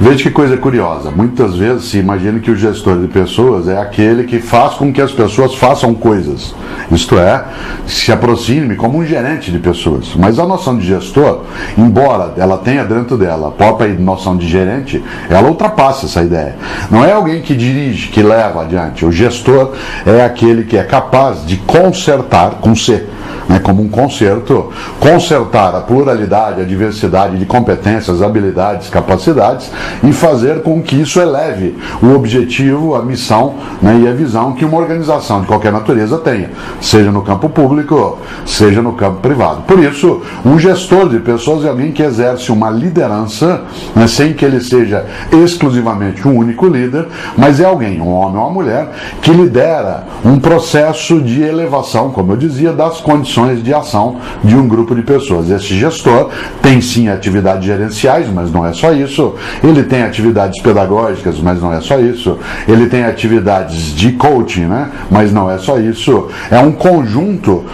Veja que coisa curiosa, muitas vezes se imagina que o gestor de pessoas é aquele que faz com que as pessoas façam coisas, isto é, se aproxime como um gerente de pessoas. Mas a noção de gestor, embora ela tenha dentro dela a própria noção de gerente, ela ultrapassa essa ideia. Não é alguém que dirige, que leva adiante. O gestor é aquele que é capaz de consertar, com C, como um concerto, consertar a pluralidade, a diversidade de competências, habilidades, capacidades e fazer com que isso eleve o objetivo, a missão e a visão que uma organização de qualquer natureza tenha, seja no campo público, seja no campo privado. Por isso, um gestor de pessoas é alguém que exerce uma liderança, sem que ele seja exclusivamente um único líder, mas é alguém, um homem ou uma mulher, que lidera um processo de elevação, como eu dizia, das condições de ação de um grupo de pessoas. Esse gestor tem sim atividades gerenciais, mas não é só isso. Ele tem atividades pedagógicas, mas não é só isso. Ele tem atividades de coaching, mas não é só isso. É um conjunto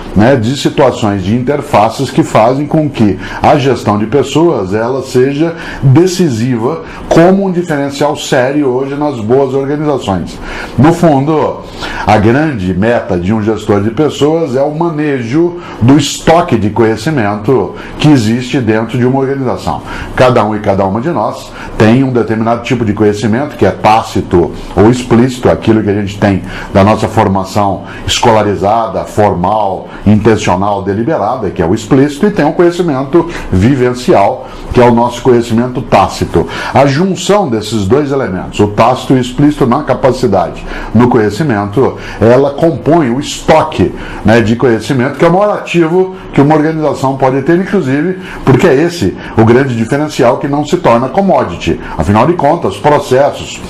de situações, de interfaces que fazem com que a gestão de pessoas ela seja decisiva como um diferencial sério hoje nas boas organizações. No fundo, a grande meta de um gestor de pessoas é o manejo do estoque de conhecimento que existe dentro de uma organização. Cada um e cada uma de nós tem um determinado tipo de conhecimento que é tácito ou explícito, aquilo que a gente tem da nossa formação escolarizada, formal, intencional, deliberada, que é o explícito, e tem um conhecimento vivencial, que é o nosso conhecimento tácito. A junção desses dois elementos, o tácito e o explícito na capacidade, no conhecimento, ela compõe o estoque de conhecimento, que é o maior ativo que uma organização pode ter, inclusive, porque é esse o grande diferencial que não se torna commodity. Afinal de contas, processos,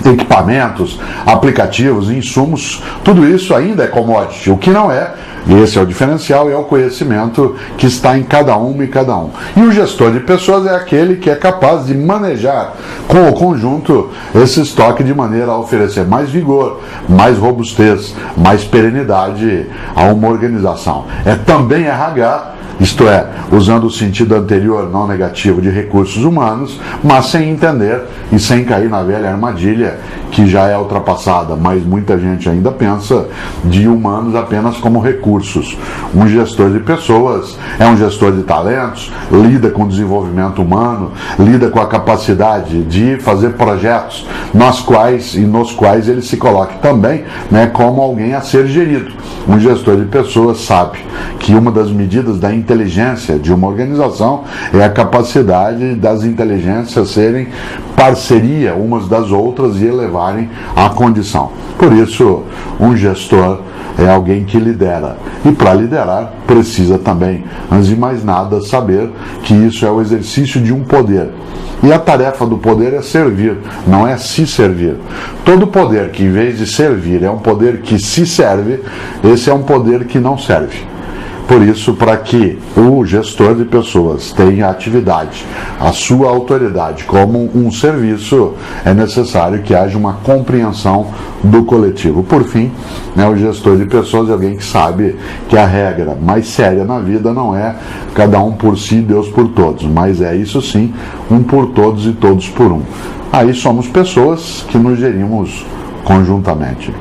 equipamentos, aplicativos, insumos, tudo isso ainda é commodity. O que não é, e esse é o diferencial, é o conhecimento que está em cada uma e cada um. E o gestor de pessoas é aquele que é capaz de manejar com o conjunto esse estoque de maneira a oferecer mais vigor, mais robustez, mais perenidade a uma organização. É também RH, isto é, usando o sentido anterior não negativo de recursos humanos, mas sem entender e sem cair na velha armadilha que já é ultrapassada, mas muita gente ainda pensa de humanos apenas como recursos. Um gestor de pessoas é um gestor de talentos, lida com o desenvolvimento humano, lida com a capacidade de fazer projetos nos quais ele se coloque também como alguém a ser gerido. Um gestor de pessoas sabe que uma das medidas da inteligência de uma organização é a capacidade das inteligências serem parceria umas das outras e elevarem a condição. Por isso, um gestor é alguém que lidera. E para liderar, precisa também, antes de mais nada, saber que isso é o exercício de um poder. E a tarefa do poder é servir, não é se servir. Todo poder que, em vez de servir, é um poder que se serve, esse é um poder que não serve. Por isso, para que o gestor de pessoas tenha atividade, a sua autoridade como um serviço, é necessário que haja uma compreensão do coletivo. Por fim, o gestor de pessoas é alguém que sabe que a regra mais séria na vida não é cada um por si, Deus por todos, mas é isso sim, um por todos e todos por um. Aí somos pessoas que nos gerimos conjuntamente.